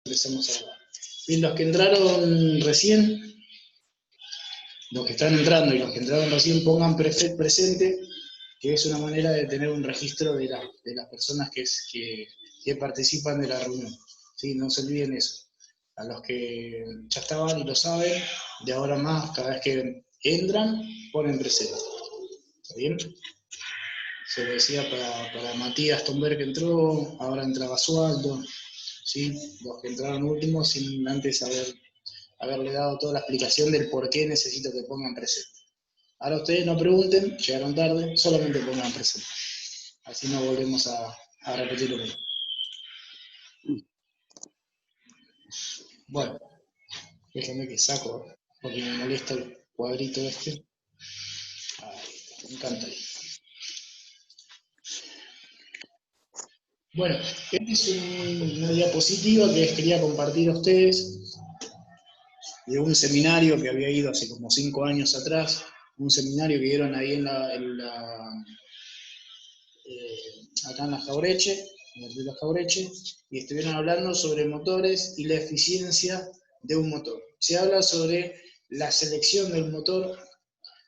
empezamos a hablar. Bien, los que entraron recién, los que están entrando y los que entraron recién, pongan presente, que es una manera de tener un registro de las personas que participan de la reunión. ¿Sí? No se olviden eso. A los que ya estaban y lo saben, de ahora más, cada vez que entran, ponen presente. ¿Está bien? Se lo decía para Matías Tomber, que entró, ahora entra Basualdo, ¿sí? Los que entraron últimos sin antes haberle dado toda la explicación del por qué necesito que pongan presente. Ahora ustedes no pregunten, llegaron tarde, solamente pongan presente. Así no volvemos a repetir lo mismo. Bueno, déjenme que saco, porque me molesta el cuadrito este. Ahí está, me encanta ahí. Bueno, esta es una diapositiva que les quería compartir a ustedes de un seminario que había ido hace como 5 años atrás, un seminario que dieron ahí acá en la Jaureche, en el río Jaureche, y estuvieron hablando sobre motores y la eficiencia de un motor. Se habla sobre la selección del motor,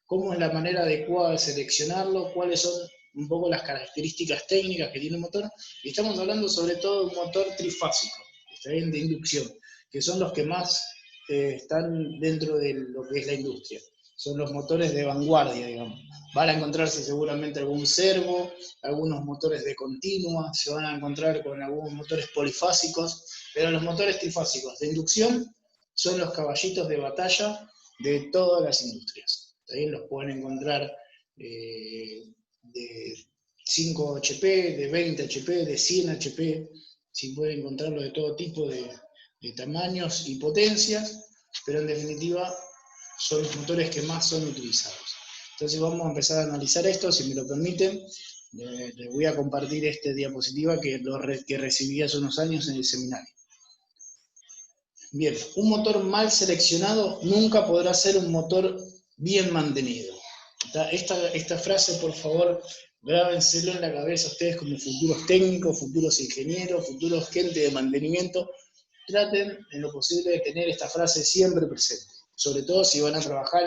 cómo es la manera adecuada de seleccionarlo, cuáles son un poco las características técnicas que tiene un motor, y estamos hablando sobre todo de un motor trifásico, ¿está bien? De inducción, que son los que más están dentro de lo que es la industria. Son los motores de vanguardia, digamos. Van a encontrarse seguramente algún servo, algunos motores de continua, se van a encontrar con algunos motores polifásicos, pero los motores trifásicos de inducción son los caballitos de batalla de todas las industrias. También los pueden encontrar de 5 HP, de 20 HP, de 100 HP, sí pueden encontrarlo de todo tipo de tamaños y potencias, pero en definitiva son los motores que más son utilizados. Entonces vamos a empezar a analizar esto, si me lo permiten. Les voy a compartir esta diapositiva que recibí hace unos años en el seminario. Bien, un motor mal seleccionado nunca podrá ser un motor bien mantenido. Esta frase, por favor, grábenselo en la cabeza ustedes como futuros técnicos, futuros ingenieros, futuros gente de mantenimiento. Traten en lo posible de tener esta frase siempre presente, sobre todo si van a trabajar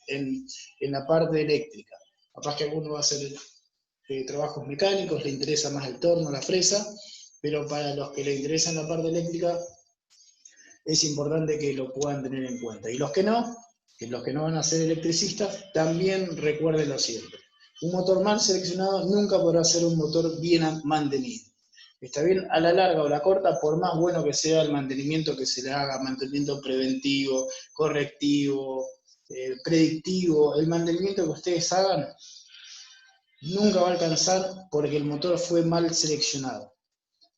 en la parte eléctrica. Capaz que alguno va a hacer trabajos mecánicos, le interesa más el torno, la fresa, pero para los que le interesa la parte eléctrica, es importante que lo puedan tener en cuenta. Y los que no van a ser electricistas, también recuérdenlo siempre. Un motor mal seleccionado nunca podrá ser un motor bien mantenido. Está bien, a la larga o la corta, por más bueno que sea el mantenimiento que se le haga, mantenimiento preventivo, correctivo, predictivo, el mantenimiento que ustedes hagan, nunca va a alcanzar porque el motor fue mal seleccionado.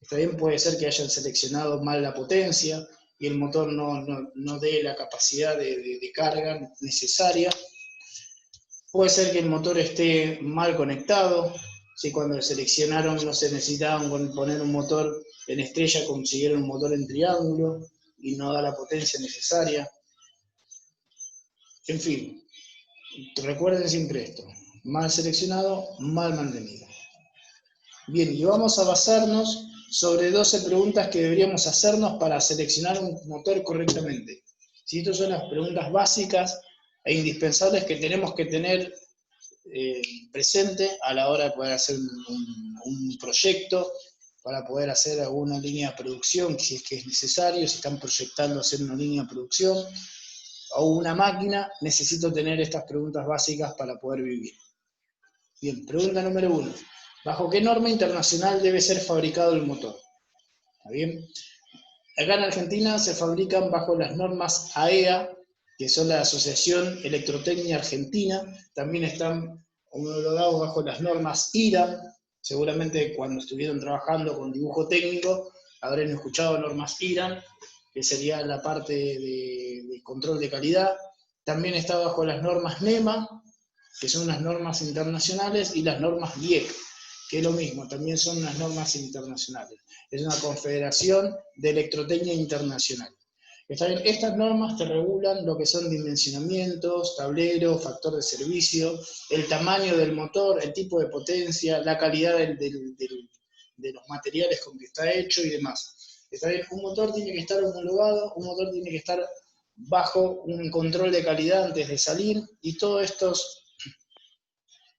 Está bien, puede ser que hayan seleccionado mal la potencia y el motor no dé la capacidad de carga necesaria. Puede ser que el motor esté mal conectado. Si cuando seleccionaron no se necesitaban poner un motor en estrella, consiguieron un motor en triángulo y no da la potencia necesaria. En fin, recuerden siempre esto: mal seleccionado, mal mantenido. Bien, y vamos a basarnos sobre 12 preguntas que deberíamos hacernos para seleccionar un motor correctamente. ¿Sí? Estas son las preguntas básicas e indispensables que tenemos que tener presente a la hora de poder hacer un proyecto, para poder hacer alguna línea de producción, si es que es necesario, si están proyectando hacer una línea de producción, o una máquina, necesito tener estas preguntas básicas para poder vivir. Bien, pregunta número 1. ¿Bajo qué norma internacional debe ser fabricado el motor? ¿Está bien? Acá en Argentina se fabrican bajo las normas AEA, que son la Asociación Electrotecnia Argentina. También están homologados bajo las normas IRA. Seguramente cuando estuvieron trabajando con dibujo técnico habrán escuchado normas IRA, que sería la parte de control de calidad. También está bajo las normas NEMA, que son unas normas internacionales, y las normas GIEC, que es lo mismo, también son unas normas internacionales. Es una confederación de electrotecnia internacional. Está bien, estas normas te regulan lo que son dimensionamientos, tableros, factor de servicio, el tamaño del motor, el tipo de potencia, la calidad de los materiales con que está hecho y demás. Está bien, un motor tiene que estar homologado, un motor tiene que estar bajo un control de calidad antes de salir, y todas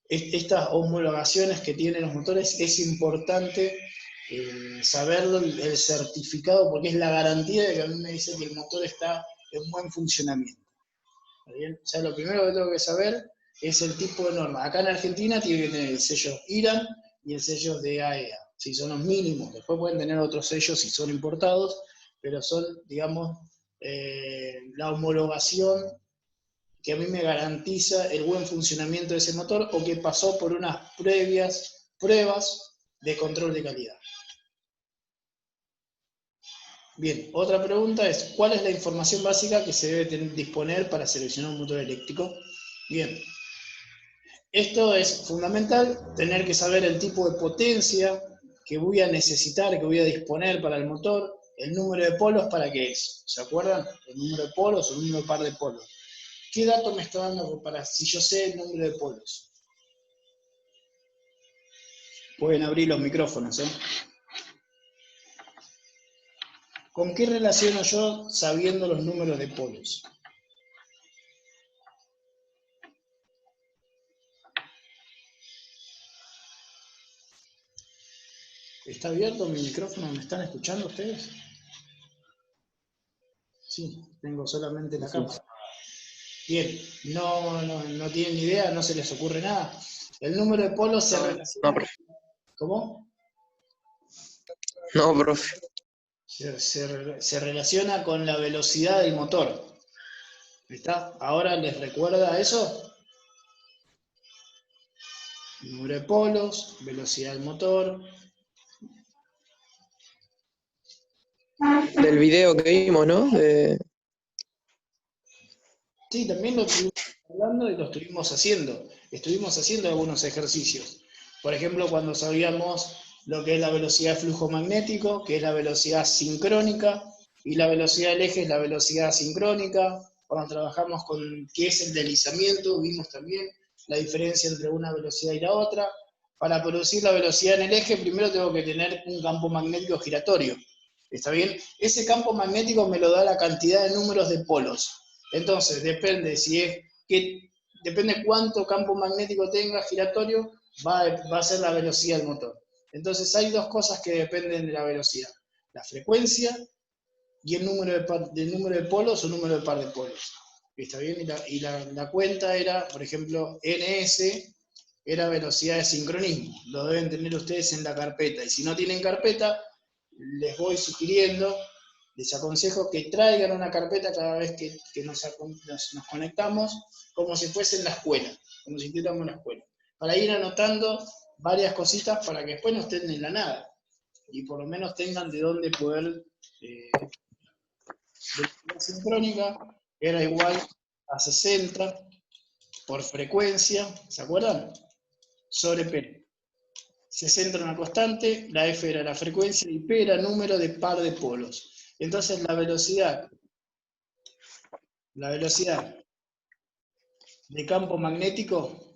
estas homologaciones que tienen los motores es importante saberlo, el certificado, porque es la garantía de que a mí me dice que el motor está en buen funcionamiento. ¿Está bien? O sea, lo primero que tengo que saber es el tipo de norma. Acá en Argentina tiene que tener el sello IRAN y el sello de AEA. Si son los mínimos, después pueden tener otros sellos si son importados, pero son, digamos, la homologación que a mí me garantiza el buen funcionamiento de ese motor o que pasó por unas previas pruebas de control de calidad. Bien, otra pregunta es, ¿cuál es la información básica que se debe disponer para seleccionar un motor eléctrico? Bien, esto es fundamental, tener que saber el tipo de potencia que voy a necesitar, que voy a disponer para el motor, el número de polos para qué es. ¿Se acuerdan? El número de polos o el número de par de polos. ¿Qué dato me está dando para si yo sé el número de polos? Pueden abrir los micrófonos, ¿eh? ¿Con qué relaciono yo sabiendo los números de polos? ¿Está abierto mi micrófono? ¿Me están escuchando ustedes? Sí, tengo solamente la cámara. Bien, no tienen ni idea, no se les ocurre nada. El número de polos se relaciona... No, profe. ¿Cómo? No, profe. Se relaciona con la velocidad del motor. ¿Está? ¿Ahora les recuerda eso? Número de polos, velocidad del motor. Del video que vimos, ¿no? Sí, también lo estuvimos hablando y lo estuvimos haciendo. Estuvimos haciendo algunos ejercicios. Por ejemplo, cuando sabíamos lo que es la velocidad de flujo magnético, que es la velocidad sincrónica, y la velocidad del eje es la velocidad asincrónica. Cuando trabajamos con qué es el deslizamiento, vimos también la diferencia entre una velocidad y la otra. Para producir la velocidad en el eje, primero tengo que tener un campo magnético giratorio. ¿Está bien? Ese campo magnético me lo da la cantidad de números de polos. Entonces, depende depende cuánto campo magnético tenga giratorio, va a ser la velocidad del motor. Entonces, hay dos cosas que dependen de la velocidad: la frecuencia y el número de polos o número de par de polos. ¿Está bien? Y la cuenta era, por ejemplo, NS era velocidad de sincronismo. Lo deben tener ustedes en la carpeta. Y si no tienen carpeta, les voy sugiriendo, les aconsejo que traigan una carpeta cada vez que nos conectamos, como si fuese en la escuela, como si estuviéramos en la escuela, para ir anotando varias cositas para que después no estén en la nada, y por lo menos tengan de dónde poder... velocidad sincrónica era igual a 60 por frecuencia, ¿se acuerdan? Sobre P. 60 era una constante, la F era la frecuencia y P era el número de par de polos. Entonces la velocidad de campo magnético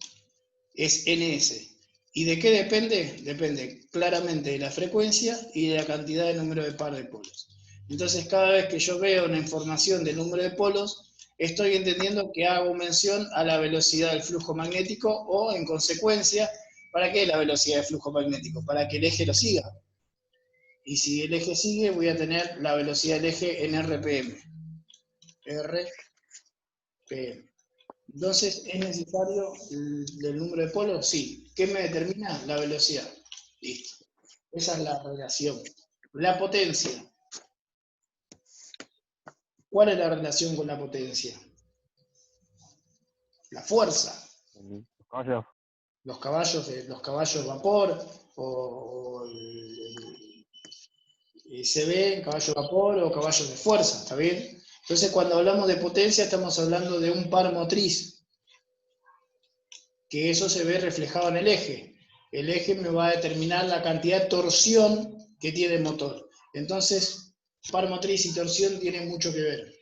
es NS. ¿Y de qué depende? Depende claramente de la frecuencia y de la cantidad de número de par de polos. Entonces cada vez que yo veo una información del número de polos, estoy entendiendo que hago mención a la velocidad del flujo magnético o, en consecuencia, ¿para qué la velocidad del flujo magnético? Para que el eje lo siga. Y si el eje sigue, voy a tener la velocidad del eje en RPM. RPM. Entonces, ¿es necesario el número de polos? Sí. ¿Qué me determina? La velocidad. Listo. Esa es la relación. La potencia. ¿Cuál es la relación con la potencia? La fuerza. Los caballos de vapor, o CB, caballo de vapor o caballos de fuerza, ¿está bien? Entonces, cuando hablamos de potencia, estamos hablando de un par motriz, que eso se ve reflejado en el eje. El eje me va a determinar la cantidad de torsión que tiene el motor. Entonces, par motriz y torsión tienen mucho que ver.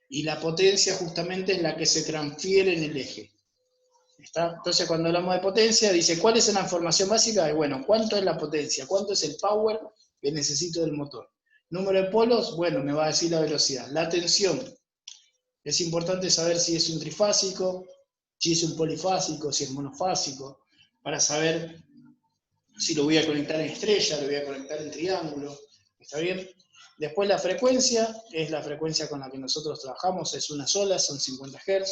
Y la potencia justamente es la que se transfiere en el eje. ¿Está? Entonces, cuando hablamos de potencia, dice, ¿cuál es la información básica? Y bueno, ¿cuánto es la potencia? ¿Cuánto es el power que necesito del motor? Número de polos, bueno, me va a decir la velocidad. La tensión, es importante saber si es un trifásico, si es un polifásico, si es monofásico, para saber si lo voy a conectar en estrella, lo voy a conectar en triángulo, ¿está bien? Después la frecuencia, es la frecuencia con la que nosotros trabajamos, es una sola, son 50 Hz,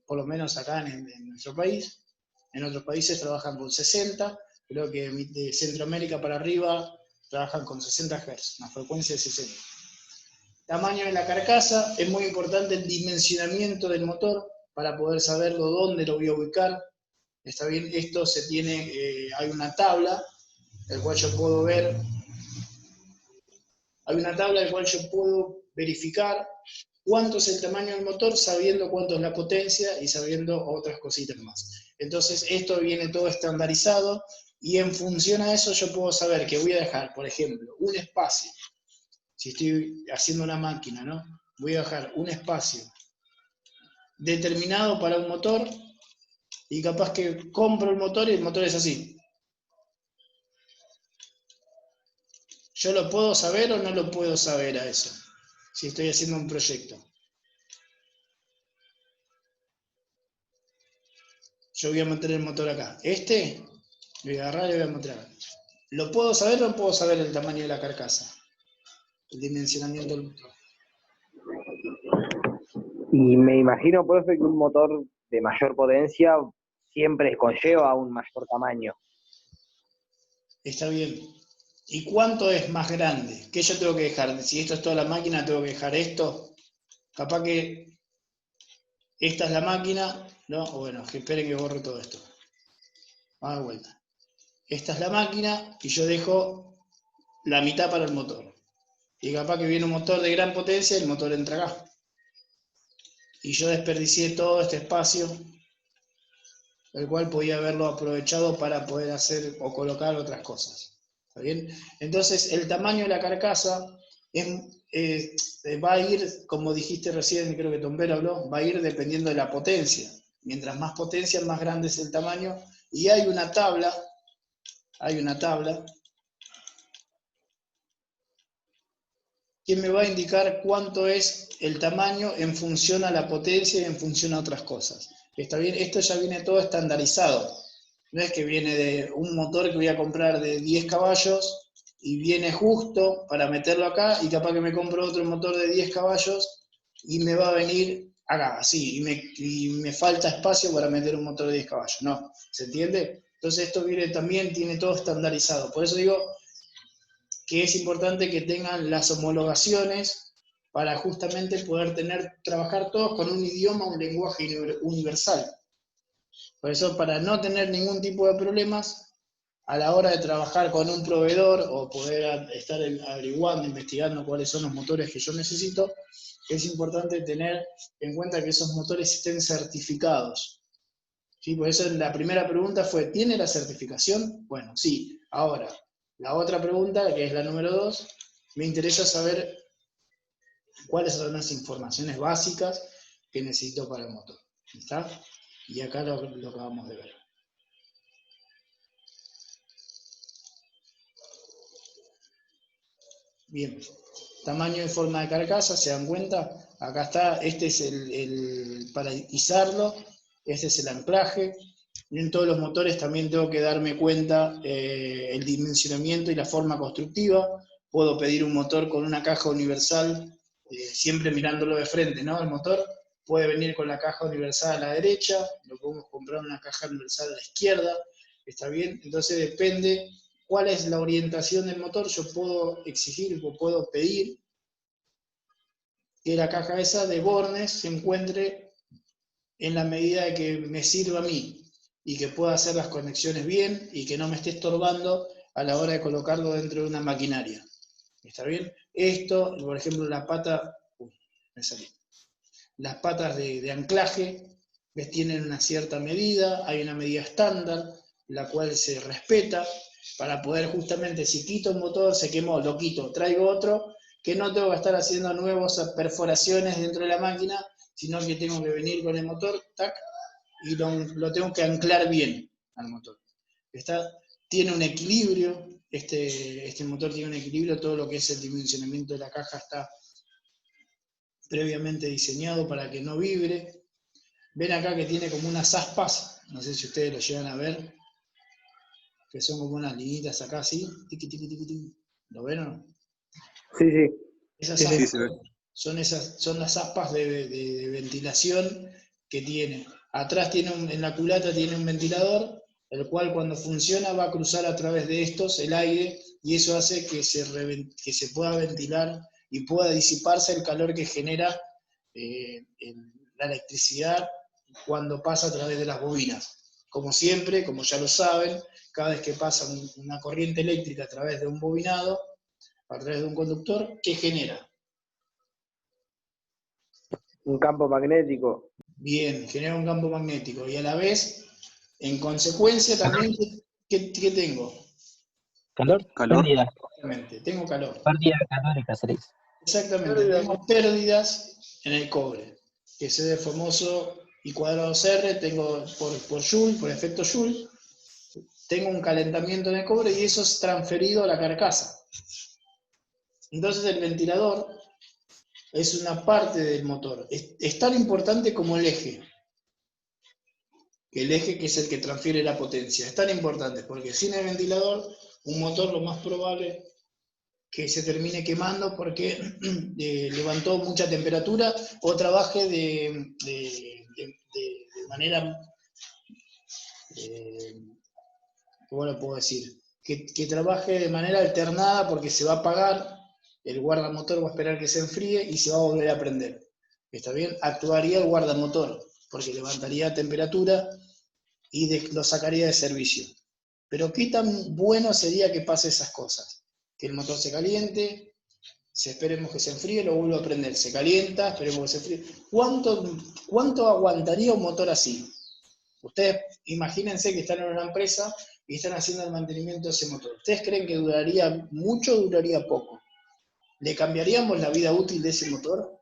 por lo menos acá en nuestro país. En otros países trabajan con 60, creo que de Centroamérica para arriba trabajan con 60 Hz, una frecuencia de 60. Tamaño de la carcasa, es muy importante el dimensionamiento del motor para poder saberlo dónde lo voy a ubicar. Está bien, esto se tiene, hay una tabla, el cual yo puedo ver, hay una tabla del cual yo puedo verificar cuánto es el tamaño del motor sabiendo cuánto es la potencia y sabiendo otras cositas más. Entonces esto viene todo estandarizado y en función a eso yo puedo saber que voy a dejar, por ejemplo, un espacio. Si estoy haciendo una máquina, ¿no? Voy a dejar un espacio determinado para un motor y capaz que compro el motor y el motor es así. ¿Yo lo puedo saber o no lo puedo saber a eso? Si estoy haciendo un proyecto. Yo voy a meter el motor acá. Voy a agarrar y voy a meter acá. ¿Lo puedo saber o no puedo saber el tamaño de la carcasa? El dimensionamiento del motor. Y me imagino, profe, que un motor de mayor potencia siempre conlleva un mayor tamaño. Está bien. ¿Y cuánto es más grande? ¿Qué yo tengo que dejar? Si esto es toda la máquina, tengo que dejar esto. Capaz que esta es la máquina, ¿no? Bueno, que esperen que borre todo esto. Vamos de vuelta. Esta es la máquina y yo dejo la mitad para el motor. Y capaz que viene un motor de gran potencia y el motor entra acá. Y yo desperdicié todo este espacio, el cual podía haberlo aprovechado para poder hacer o colocar otras cosas. ¿Está bien? Entonces, el tamaño de la carcasa va a ir, como dijiste recién, creo que Tombero habló, va a ir dependiendo de la potencia. Mientras más potencia, más grande es el tamaño. Y hay una tabla que me va a indicar cuánto es el tamaño en función a la potencia y en función a otras cosas. ¿Está bien? Esto ya viene todo estandarizado. No es que viene de un motor que voy a comprar de 10 caballos y viene justo para meterlo acá y capaz que me compro otro motor de 10 caballos y me va a venir acá, así, y me falta espacio para meter un motor de 10 caballos. No, ¿se entiende? Entonces esto viene también, tiene todo estandarizado. Por eso digo que es importante que tengan las homologaciones para justamente poder trabajar todos con un idioma, un lenguaje universal. Por eso, para no tener ningún tipo de problemas a la hora de trabajar con un proveedor o poder estar averiguando, investigando cuáles son los motores que yo necesito, es importante tener en cuenta que esos motores estén certificados. ¿Sí? Por eso la primera pregunta fue, ¿tiene la certificación? Bueno, sí. Ahora, la otra pregunta, que es la número 2, me interesa saber cuáles son las informaciones básicas que necesito para el motor. ¿Está? Y acá lo acabamos de ver. Bien, tamaño y forma de carcasa, ¿se dan cuenta? Acá está, este es para izarlo, este es el anclaje. Y en todos los motores también tengo que darme cuenta el dimensionamiento y la forma constructiva. Puedo pedir un motor con una caja universal, siempre mirándolo de frente, ¿no? El motor puede venir con la caja universal a la derecha, lo podemos comprar una caja universal a la izquierda, ¿está bien? Entonces depende cuál es la orientación del motor, yo puedo exigir o puedo pedir que la caja esa de bornes se encuentre en la medida de que me sirva a mí y que pueda hacer las conexiones bien y que no me esté estorbando a la hora de colocarlo dentro de una maquinaria. ¿Está bien? Esto, por ejemplo, la pata, me salí. Las patas de anclaje tienen una cierta medida, hay una medida estándar, la cual se respeta, para poder justamente, si quito un motor, se quemó, lo quito, traigo otro, que no tengo que estar haciendo nuevas perforaciones dentro de la máquina, sino que tengo que venir con el motor, tac, y lo tengo que anclar bien al motor. Tiene un equilibrio, Este motor tiene un equilibrio, todo lo que es el dimensionamiento de la caja está previamente diseñado para que no vibre. Ven acá que tiene como unas aspas, no sé si ustedes lo llegan a ver, que son como unas linitas acá así, tiqui, tiqui, tiqui, tiqui. ¿Lo ven o no? Sí, sí. Esas Sí, sí. aspas son las aspas de ventilación que tiene. Atrás en la culata tiene un ventilador, el cual cuando funciona va a cruzar a través de estos el aire, y eso hace que se pueda ventilar y pueda disiparse el calor que genera la electricidad cuando pasa a través de las bobinas. Como siempre, como ya lo saben, cada vez que pasa una corriente eléctrica a través de un bobinado, a través de un conductor, ¿qué genera? Un campo magnético. Bien, genera un campo magnético. Y a la vez, en consecuencia también, ¿qué tengo? ¿Calor? Calor. Pérdida. Exactamente, tengo calor. Pérdida calórica se le dice. Exactamente, tengo pérdidas en el cobre, que es el famoso I cuadrado CR, tengo por Joule, por efecto Joule, tengo un calentamiento en el cobre y eso es transferido a la carcasa. Entonces el ventilador es una parte del motor. Es tan importante como el eje. El eje que es el que transfiere la potencia. Es tan importante porque sin el ventilador, un motor lo más probable que se termine quemando porque levantó mucha temperatura o trabaje de manera, ¿cómo lo puedo decir? Que trabaje de manera alternada porque se va a apagar, el guardamotor va a esperar que se enfríe y se va a volver a prender. ¿Está bien? Actuaría el guardamotor porque levantaría temperatura y lo sacaría de servicio. Pero ¿qué tan bueno sería que pase esas cosas? Que el motor se caliente, esperemos que se enfríe, lo vuelvo a prender, se calienta, esperemos que se enfríe. ¿Cuánto aguantaría un motor así? Ustedes imagínense que están en una empresa y están haciendo el mantenimiento de ese motor. ¿Ustedes creen que duraría mucho o duraría poco? ¿Le cambiaríamos la vida útil de ese motor?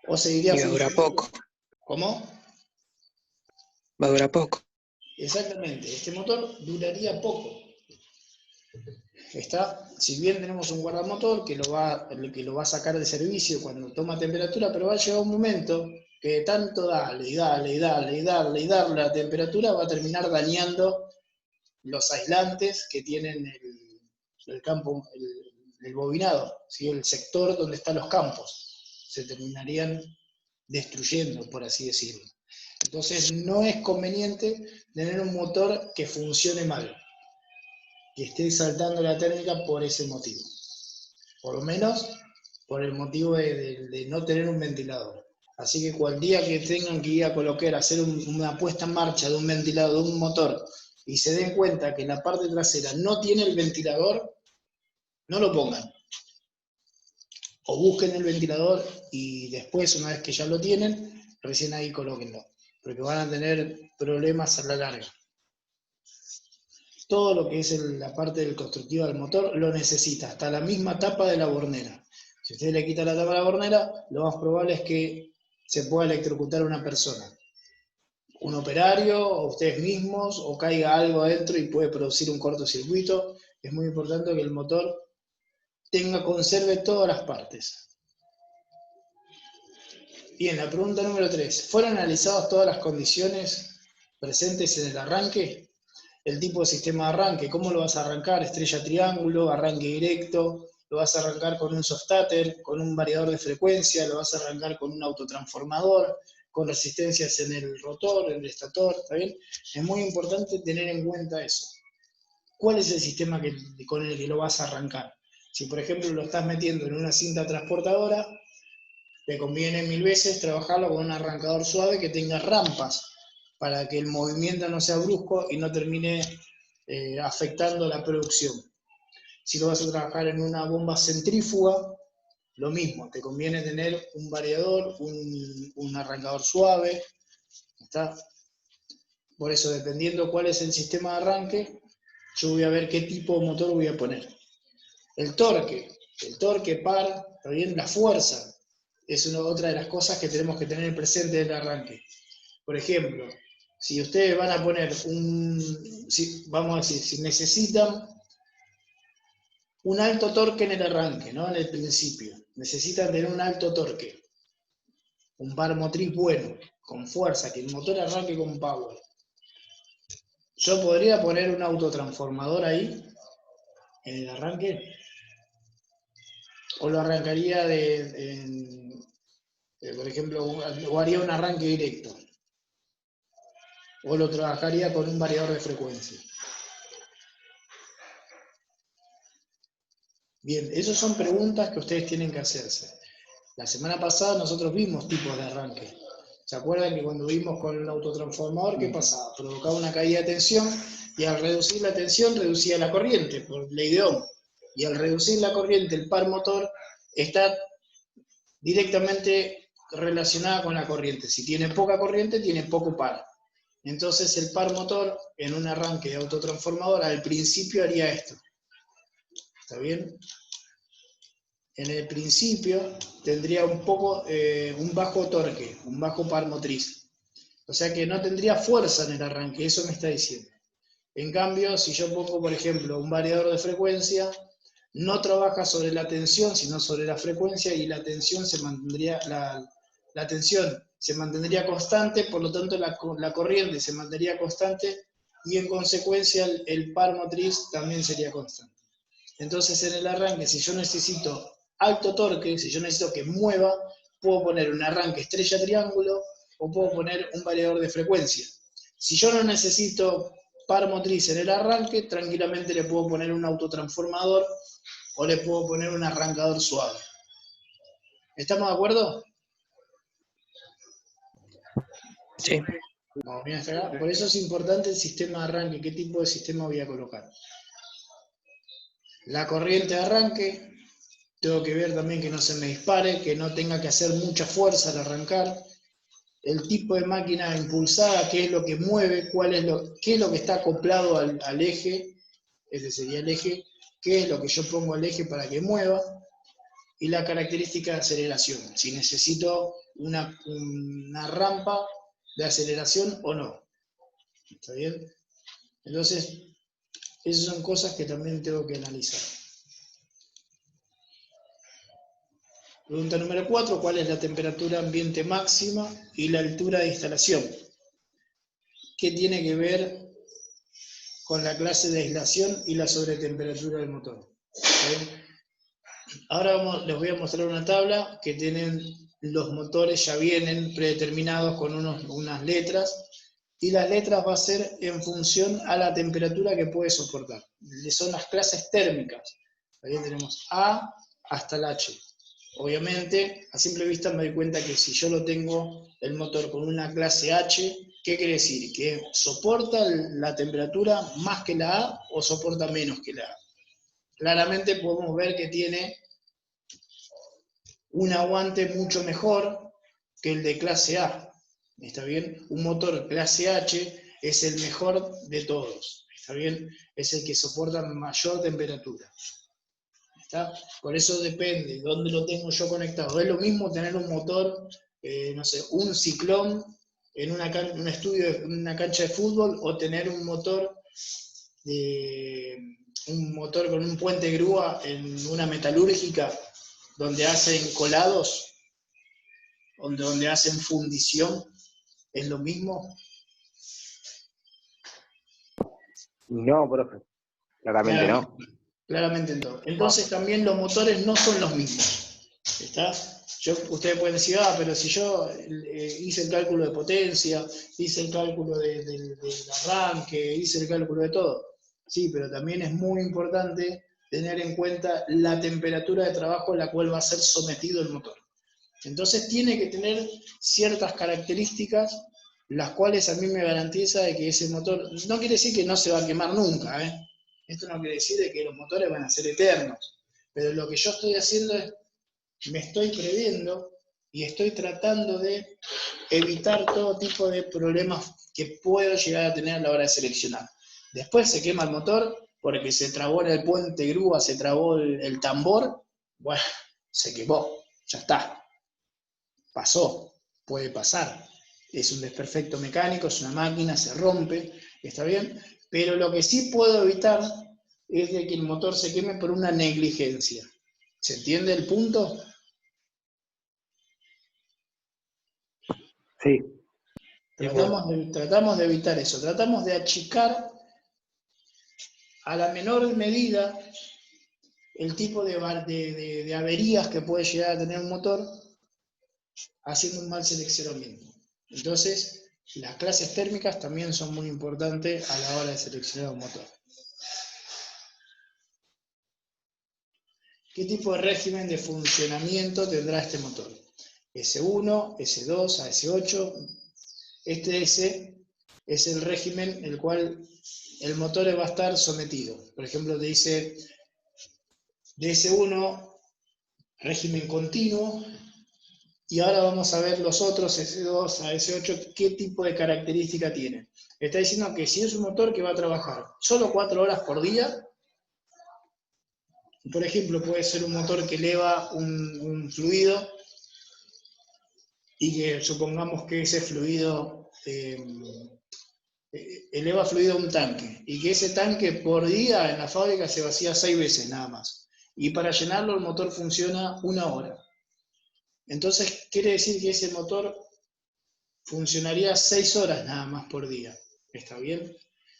¿O seguiría Y va a durar funcionando? poco. ¿Cómo? Va a durar poco. Exactamente, este motor duraría poco. Si bien tenemos un guardamotor que lo va a sacar de servicio cuando toma temperatura, pero va a llegar un momento que tanto darle la temperatura va a terminar dañando los aislantes que tienen el campo, el bobinado, ¿sí? El sector donde están los campos. Se terminarían destruyendo, por así decirlo. Entonces no es conveniente tener un motor que funcione mal, que esté saltando la térmica por ese motivo. Por lo menos por el motivo de no tener un ventilador. Así que cual día que tengan que ir a colocar, hacer una puesta en marcha de un ventilador, de un motor, y se den cuenta que la parte trasera no tiene el ventilador, no lo pongan. O busquen el ventilador y después, una vez que ya lo tienen, recién ahí colóquenlo. Porque van a tener problemas a la larga. Todo lo que es la parte del constructivo del motor lo necesita, hasta la misma tapa de la bornera. Si usted le quita la tapa de la bornera, lo más probable es que se pueda electrocutar a una persona. Un operario, o ustedes mismos, o caiga algo adentro y puede producir un cortocircuito. Es muy importante que el motor conserve todas las partes. Bien, la pregunta número 3. ¿Fueron analizadas todas las condiciones presentes en el arranque? El tipo de sistema de arranque, ¿cómo lo vas a arrancar? Estrella triángulo, arranque directo, lo vas a arrancar con un softater, con un variador de frecuencia, lo vas a arrancar con un autotransformador, con resistencias en el rotor, en el estator, ¿está bien? Es muy importante tener en cuenta eso. ¿Cuál es el sistema con el que lo vas a arrancar? Si por ejemplo lo estás metiendo en una cinta transportadora, te conviene 1000 veces trabajarlo con un arrancador suave que tenga rampas, para que el movimiento no sea brusco y no termine afectando la producción. Si lo vas a trabajar en una bomba centrífuga, lo mismo, te conviene tener un variador, un arrancador suave, ¿está? Por eso, dependiendo cuál es el sistema de arranque, yo voy a ver qué tipo de motor voy a poner. El torque par, también la fuerza, es otra de las cosas que tenemos que tener presente en el arranque. Por ejemplo, Si ustedes van a poner vamos a decir, si necesitan un alto torque en el arranque, ¿no? En el principio, necesitan tener un alto torque, un par motriz bueno, con fuerza, que el motor arranque con power. Yo podría poner un autotransformador ahí, en el arranque, o lo arrancaría por ejemplo, o haría un arranque directo, o lo trabajaría con un variador de frecuencia. Bien, esas son preguntas que ustedes tienen que hacerse. La semana pasada nosotros vimos tipos de arranque. ¿Se acuerdan que cuando vimos con el autotransformador, qué pasaba? Provocaba una caída de tensión y al reducir la tensión reducía la corriente por ley de Ohm. Y al reducir la corriente, el par motor está directamente relacionada con la corriente. Si tiene poca corriente, tiene poco par. Entonces el par motor en un arranque de autotransformador al principio haría esto. ¿Está bien? En el principio tendría un bajo torque, un bajo par motriz. O sea que no tendría fuerza en el arranque, eso me está diciendo. En cambio, si yo pongo, por ejemplo, un variador de frecuencia, no trabaja sobre la tensión, sino sobre la frecuencia, y la tensión se mantendría, la tensión se mantendría constante, por lo tanto la corriente se mantendría constante, y en consecuencia el par motriz también sería constante. Entonces en el arranque, si yo necesito alto torque, si yo necesito que mueva, puedo poner un arranque estrella triángulo o puedo poner un variador de frecuencia. Si yo no necesito par motriz en el arranque, tranquilamente le puedo poner un autotransformador o le puedo poner un arrancador suave. ¿Estamos de acuerdo? Sí. Vamos bien hasta acá. Por eso es importante el sistema de arranque, qué tipo de sistema voy a colocar. La corriente de arranque, tengo que ver también que no se me dispare, que no tenga que hacer mucha fuerza al arrancar. El tipo de máquina impulsada, qué es lo que mueve, qué es lo que está acoplado al eje, ese sería el eje, qué es lo que yo pongo al eje para que mueva, y la característica de aceleración, si necesito una rampa de aceleración o no. ¿Está bien? Entonces, esas son cosas que también tengo que analizar. Pregunta número 4, ¿cuál es la temperatura ambiente máxima y la altura de instalación? ¿Qué tiene que ver con la clase de aislación y la sobretemperatura del motor? ¿Bien? Ahora les voy a mostrar una tabla que tienen los motores, ya vienen predeterminados con unas letras, y las letras va a ser en función a la temperatura que puede soportar. Son las clases térmicas. Ahí tenemos A hasta el H. Obviamente, a simple vista me doy cuenta que si yo lo tengo el motor con una clase H, ¿qué quiere decir? ¿Que soporta la temperatura más que la A o soporta menos que la A? Claramente podemos ver que tiene un aguante mucho mejor que el de clase A. ¿Está bien? Un motor clase H es el mejor de todos. ¿Está bien? Es el que soporta mayor temperatura. ¿Está? Por eso depende de dónde lo tengo yo conectado. Es lo mismo tener un motor, no sé, un ciclón en un estudio, en una cancha de fútbol, o tener un motor con un puente grúa en una metalúrgica donde hacen colados, donde hacen fundición. ¿Es lo mismo? No, profe. Claramente no. Claramente no. Entonces también los motores no son los mismos. ¿Está? Ustedes pueden decir, pero si yo hice el cálculo de potencia, hice el cálculo del arranque, hice el cálculo de todo. Sí, pero también es muy importante tener en cuenta la temperatura de trabajo a la cual va a ser sometido el motor. Entonces tiene que tener ciertas características las cuales a mí me garantiza de que ese motor, no quiere decir que no se va a quemar nunca, ¿eh? Esto no quiere decir de que los motores van a ser eternos, pero lo que yo estoy haciendo es, me estoy previendo y estoy tratando de evitar todo tipo de problemas que puedo llegar a tener a la hora de seleccionar. Después se quema el motor porque se trabó en el puente grúa, se trabó el tambor, bueno, se quemó, ya está. Pasó, puede pasar. es un desperfecto mecánico, es una máquina, se rompe, está bien, pero lo que sí puedo evitar es de que el motor se queme por una negligencia. ¿Se entiende el punto? Sí. Tratamos de evitar eso, tratamos de achicar a la menor medida el tipo de averías que puede llegar a tener un motor haciendo un mal seleccionamiento. Entonces, las clases térmicas también son muy importantes a la hora de seleccionar un motor. ¿Qué tipo de régimen de funcionamiento tendrá este motor? S1, S2, AS8. Este S es el régimen en el cual el motor va a estar sometido. Por ejemplo, te dice DS1, régimen continuo, y ahora vamos a ver los otros S2 a S8, qué tipo de característica tienen. Está diciendo que si es un motor que va a trabajar solo 4 horas por día, por ejemplo, puede ser un motor que eleva un fluido y que supongamos que ese fluido eleva fluido a un tanque y que ese tanque por día en la fábrica se vacía 6 veces nada más. Y para llenarlo el motor funciona 1 hora. Entonces quiere decir que ese motor funcionaría 6 horas nada más por día. ¿Está bien?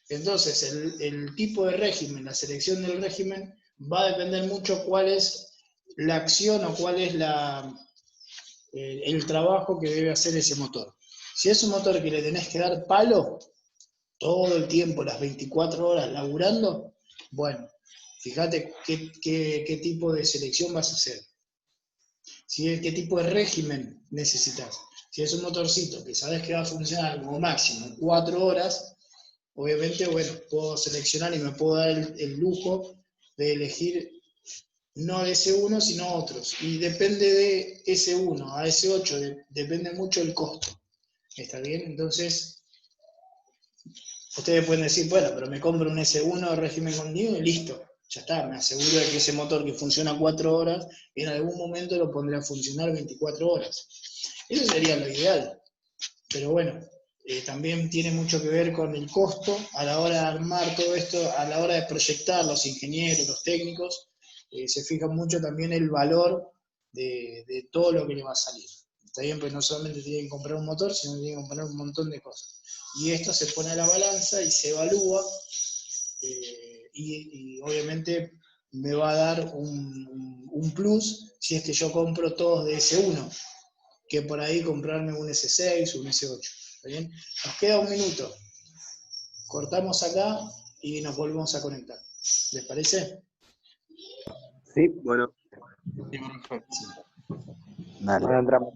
Entonces el tipo de régimen, la selección del régimen, va a depender mucho cuál es la acción o cuál es el trabajo que debe hacer ese motor. Si es un motor que le tenés que dar palo todo el tiempo, las 24 horas laburando, bueno, fíjate qué tipo de selección vas a hacer. ¿Qué tipo de régimen necesitas? Si es un motorcito que sabes que va a funcionar como máximo 4 horas, obviamente, bueno, puedo seleccionar y me puedo dar el lujo de elegir no S1, sino otros. Y depende de S1 a S8, depende mucho el costo. ¿Está bien? Entonces, ustedes pueden decir, bueno, pero me compro un S1 de régimen continuo y listo. Ya está, me aseguro de que ese motor que funciona 4 horas, en algún momento lo pondré a funcionar 24 horas. Eso sería lo ideal. Pero bueno, también tiene mucho que ver con el costo a la hora de armar todo esto, a la hora de proyectar, los ingenieros, los técnicos, se fijan mucho también el valor de todo lo que le va a salir. Está bien, pues no solamente tienen que comprar un motor, sino que tienen que comprar un montón de cosas. Y esto se pone a la balanza y se evalúa, y obviamente me va a dar un plus si es que yo compro todos de S1, que por ahí comprarme un S6 o un S8. ¿Está bien? Nos queda 1 minuto. Cortamos acá y nos volvemos a conectar. ¿Les parece? Sí, bueno. Sí, profe. Ahora entramos.